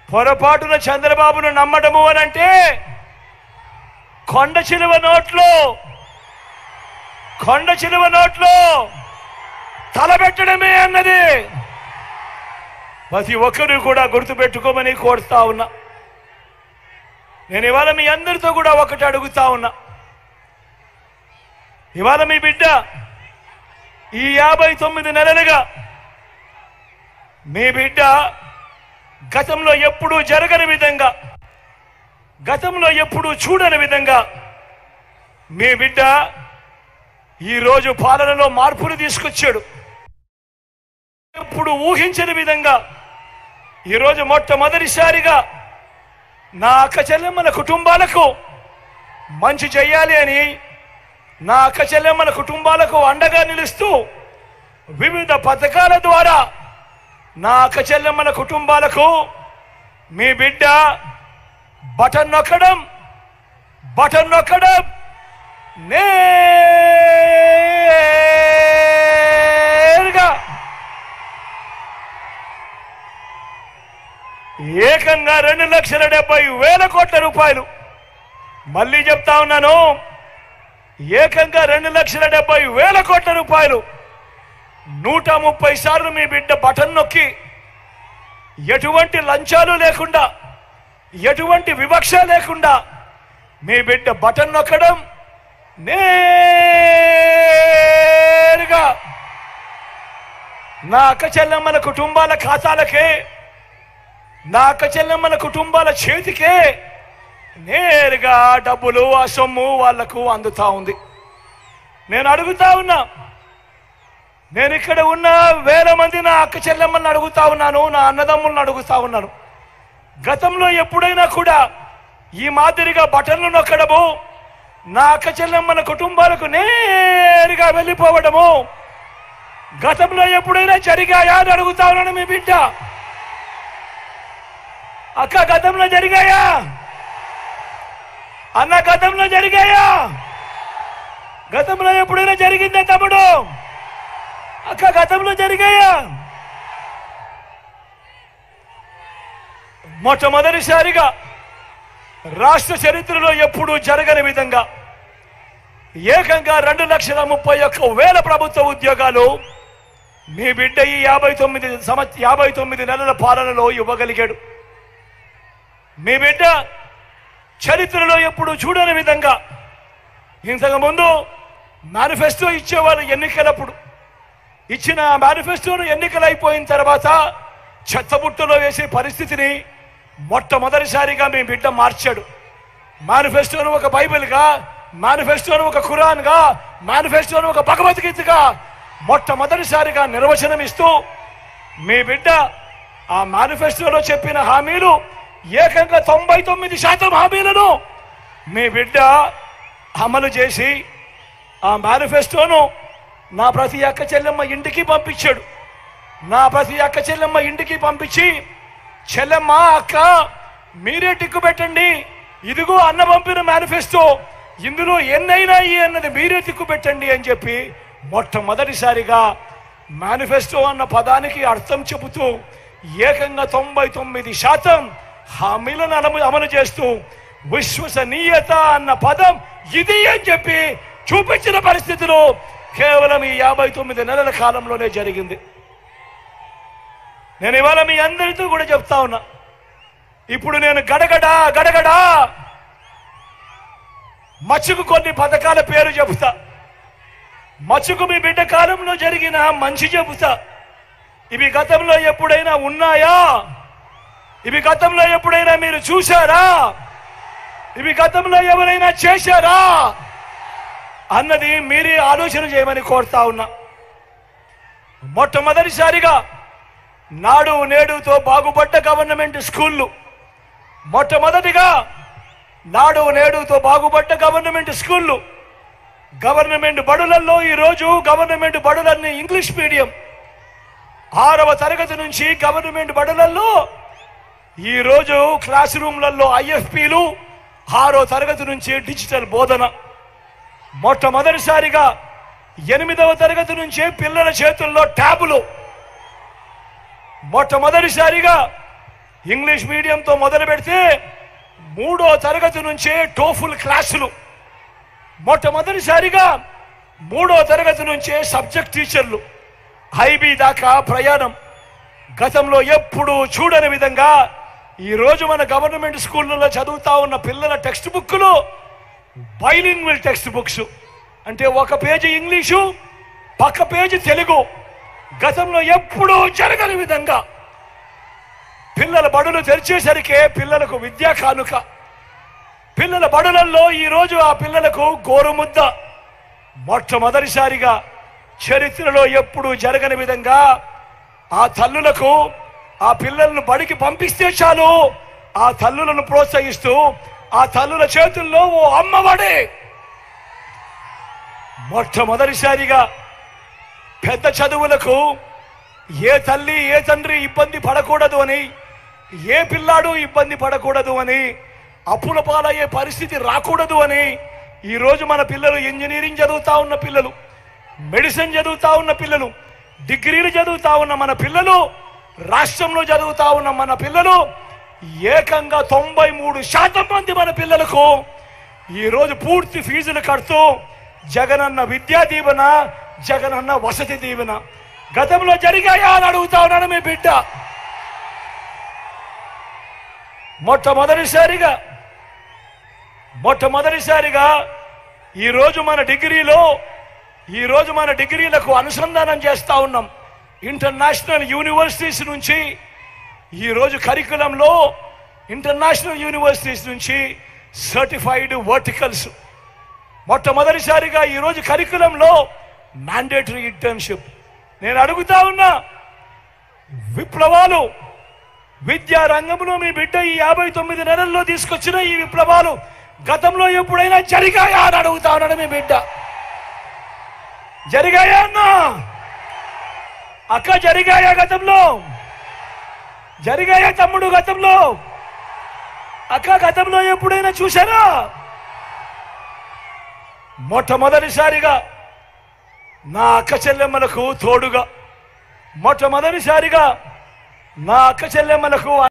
పొరపాటున చంద్రబాబును నమ్మడము అనంటే కొండ చిలువ నోట్లో తలబెట్టడమే అన్నది ప్రతి ఒక్కరు కూడా గుర్తుపెట్టుకోమని కోరుతా ఉన్నా. నేను ఇవాళ మీ అందరితో కూడా ఒకటి అడుగుతా ఉన్నా. ఇవాళ మీ బిడ్డ ఈ 59 నెలలుగా మీ బిడ్డ గతంలో ఎప్పుడూ జరగని విధంగా, గతంలో ఎప్పుడూ చూడని విధంగా మీ బిడ్డ ఈరోజు పాలనలో మార్పులు తీసుకొచ్చాడు. ఎప్పుడు ఊహించని విధంగా ఈరోజు మొట్టమొదటిసారిగా నా అక్క చెల్లెమ్మల కుటుంబాలకు మంచి చేయాలి అని, నా అక్క చెల్లెమ్మల కుటుంబాలకు అండగా నిలుస్తూ వివిధ పథకాల ద్వారా నా అక్క చెల్లెమ్మల కుటుంబాలకు మీ బిడ్డ బటన్ నొక్కడం నేరుగా ఏకంగా 2,70,000 కోట్ల రూపాయలు, మళ్ళీ చెప్తా ఉన్నాను, ఏకంగా 2,70,000 కోట్ల రూపాయలు 130 సార్లు మీ బిడ్డ బటన్ నొక్కి ఎటువంటి లంచాలు లేకుండా, ఎటువంటి వివక్ష లేకుండా మీ బిడ్డ బటన్ నొక్కడం నేరుగా నా అక్క చెల్లెమ్మల కుటుంబాల ఖాతాలకే, నా అక్క చెల్లెమ్మల కుటుంబాల చేతికే నేరుగా డబ్బులు ఆ సొమ్ము వాళ్లకు అందుతా ఉంది. నేను అడుగుతా ఉన్నా, నేను ఇక్కడ ఉన్న వేల మంది నా అక్క చెల్లెమ్మలను అడుగుతా ఉన్నాను, నా అన్నదమ్ములను అడుగుతా ఉన్నాను. గతంలో ఎప్పుడైనా కూడా ఈ మాదిరిగా బటన్లు నొక్కడము, నా అక్క చెల్లెమ్మల కుటుంబాలకు నేరుగా వెళ్ళిపోవడము గతంలో ఎప్పుడైనా జరిగాయా అని అడుగుతా ఉన్నాను. మీ బిడ్డ అక్క గతంలో జరిగాయా? అన్న గతంలో జరిగాయా? గతంలో ఎప్పుడైనా జరిగిందా తమ్ముడు? అక్క గతంలో జరిగాయా? మొట్టమొదటిసారిగా రాష్ట్ర చరిత్రలో ఎప్పుడూ జరగని విధంగా ఏకంగా 2,31,000 ప్రభుత్వ ఉద్యోగాలు మీ బిడ్డ ఈ 59 నెలల పాలనలో ఇవ్వగలిగాడు. మీ బిడ్డ చరిత్రలో ఎప్పుడు చూడని విధంగా, ఇంతకు ముందు మేనిఫెస్టో ఇచ్చేవాళ్ళు ఎన్నికలప్పుడు, ఇచ్చిన మేనిఫెస్టోను ఎన్నికలు అయిపోయిన తర్వాత చెత్తబుట్టలో వేసే పరిస్థితిని మొట్టమొదటిసారిగా మీ బిడ్డ మార్చాడు. మేనిఫెస్టోను ఒక బైబిల్గా, మేనిఫెస్టోను ఒక ఖురాన్గా, మేనిఫెస్టోను ఒక భగవద్గీతగా మొట్టమొదటిసారిగా నిర్వచనం ఇస్తూ మీ బిడ్డ ఆ మేనిఫెస్టోలో చెప్పిన హామీలు ఏకంగా 99% హామీలను మీ బిడ్డ అమలు చేసి ఆ మేనిఫెస్టోను నా ప్రతి అక్క చెల్లెమ్మ ఇంటికి పంపించాడు. నా ప్రతి అక్క చెల్లెమ్మ ఇంటికి పంపించి, చెల్లెమ్మ అక్క మీరే టిక్కు పెట్టండి, ఇదిగో అన్న పంపిన మేనిఫెస్టో, ఇందులో ఎన్నైనా అన్నది మీరే టిక్కు పెట్టండి అని చెప్పి మొట్టమొదటిసారిగా మేనిఫెస్టో అన్న పదానికి అర్థం చెబుతూ ఏకంగా 99% హామీలను అమలు చేస్తూ విశ్వసనీయత అన్న పదం ఇది అని చెప్పి చూపించిన పరిస్థితులు కేవలం ఈ 59 నెలల కాలంలోనే జరిగింది. నేను ఇవాళ మీ అందరితో కూడా చెప్తా ఉన్నా, ఇప్పుడు నేను గడగడా మచ్చుకు కొన్ని పథకాల పేరు చెబుతా. మచ్చుకు మీ బిడ్డ కాలంలో జరిగిన మంచి చెబుతా. ఇవి గతంలో ఎప్పుడైనా ఉన్నాయా? ఇవి గతంలో ఎప్పుడైనా మీరు చూశారా? ఇవి గతంలో ఎవరైనా చేశారా అన్నది మీరే ఆలోచన చేయమని కోరుతా ఉన్నా. మొట్టమొదటిసారిగా నాడు నేడుతో బాగుపడ్డ గవర్నమెంట్ స్కూళ్ళు, మొట్టమొదటిగా నాడు నేడుతో బాగుపడ్డ గవర్నమెంట్ స్కూళ్ళు, గవర్నమెంట్ బడులలో ఈరోజు గవర్నమెంట్ బడులన్నీ ఇంగ్లీష్ మీడియం. 6వ తరగతి నుంచి గవర్నమెంట్ బడులలో ఈరోజు క్లాస్ రూమ్లలో IFPలు, 6వ తరగతి నుంచి డిజిటల్ బోధన. మొట్టమొదటిసారిగా 8వ తరగతి నుంచే పిల్లల చేతుల్లో ట్యాబులు. మొట్టమొదటిసారిగా ఇంగ్లీష్ మీడియంతో మొదలు పెడితే 3వ తరగతి నుంచే టోఫుల్ క్లాసులు, మొట్టమొదటిసారిగా 3వ తరగతి నుంచే సబ్జెక్ట్ టీచర్లు, ఐబీ దాకా ప్రయాణం. గతంలో ఎప్పుడూ చూడని విధంగా ఈరోజు మన గవర్నమెంట్ స్కూళ్ళలో చదువుతా ఉన్న పిల్లల టెక్స్ట్ బుక్లు బైలింగ్వల్ టెక్స్ట్ బుక్స్, అంటే ఒక పేజీ ఇంగ్లీషు పక్క పేజీ తెలుగు. గతంలో ఎప్పుడూ జరగని విధంగా పిల్లల బడులు తెరిచేసరికే పిల్లలకు విద్యా కానుక. పిల్లల బడులలో ఈరోజు ఆ పిల్లలకు గోరుముద్ద. మొట్టమొదటిసారిగా చరిత్రలో ఎప్పుడూ జరగని విధంగా ఆ తల్లులకు ఆ పిల్లలను బడికి పంపిస్తే చాలు ఆ తల్లులను ప్రోత్సహిస్తూ ఆ తల్లుల చేతుల్లో ఓ అమ్మఒడి. మొట్టమొదటిసారిగా పెద్ద చదువులకు ఏ తల్లి ఏ తండ్రి ఇబ్బంది పడకూడదు అని, ఏ పిల్లాడు ఇబ్బంది పడకూడదు అని, అప్పుల పాలయ్యే పరిస్థితి రాకూడదు అని ఈరోజు మన పిల్లలు ఇంజనీరింగ్ చదువుతా ఉన్న పిల్లలు, మెడిసిన్ చదువుతా ఉన్న పిల్లలు, డిగ్రీలు చదువుతా ఉన్న మన పిల్లలు, రాష్ట్రంలో చదువుతా ఉన్న మన పిల్లలు, ఏకంగా 93% మంది మన పిల్లలకు ఈరోజు పూర్తి ఫీజులు కడుతూ జగనన్న విద్యా దీవెన, జగనన్న వసతి దీవెన గతంలో జరిగాయా అని అడుగుతా ఉన్నాను మీ బిడ్డ. మొట్టమొదటిసారిగా ఈరోజు మన డిగ్రీలకు అనుసంధానం చేస్తా ఉన్నాం. ఇంటర్నేషనల్ యూనివర్సిటీస్ నుంచి ఈరోజు కరికులంలో ఇంటర్నేషనల్ యూనివర్సిటీస్ నుంచి సర్టిఫైడ్ వర్టికల్స్. మొట్టమొదటిసారిగా ఈరోజు కరికులంలో మ్యాండేటరీ ఇంటర్న్షిప్. నేను అడుగుతా ఉన్నా, విప్లవాలు విద్యా రంగంలో మీ బిడ్డ ఈ 59 నెలల్లో తీసుకొచ్చిన ఈ విప్లవాలు గతంలో ఎప్పుడైనా జరిగాయా అని అడుగుతా ఉన్నాడు మీ బిడ్డ. జరిగాయా అన్నా? అక్క జరిగాయా? గతంలో జరిగాయా తమ్ముడు? గతంలో అక్క గతంలో ఎప్పుడైనా చూసారా? మొట్టమొదటిసారిగా నా అక్క చెల్లెమ్మలకు తోడుగా, మొట్టమొదటిసారిగా నా అక్క చెల్లెమ్మలకు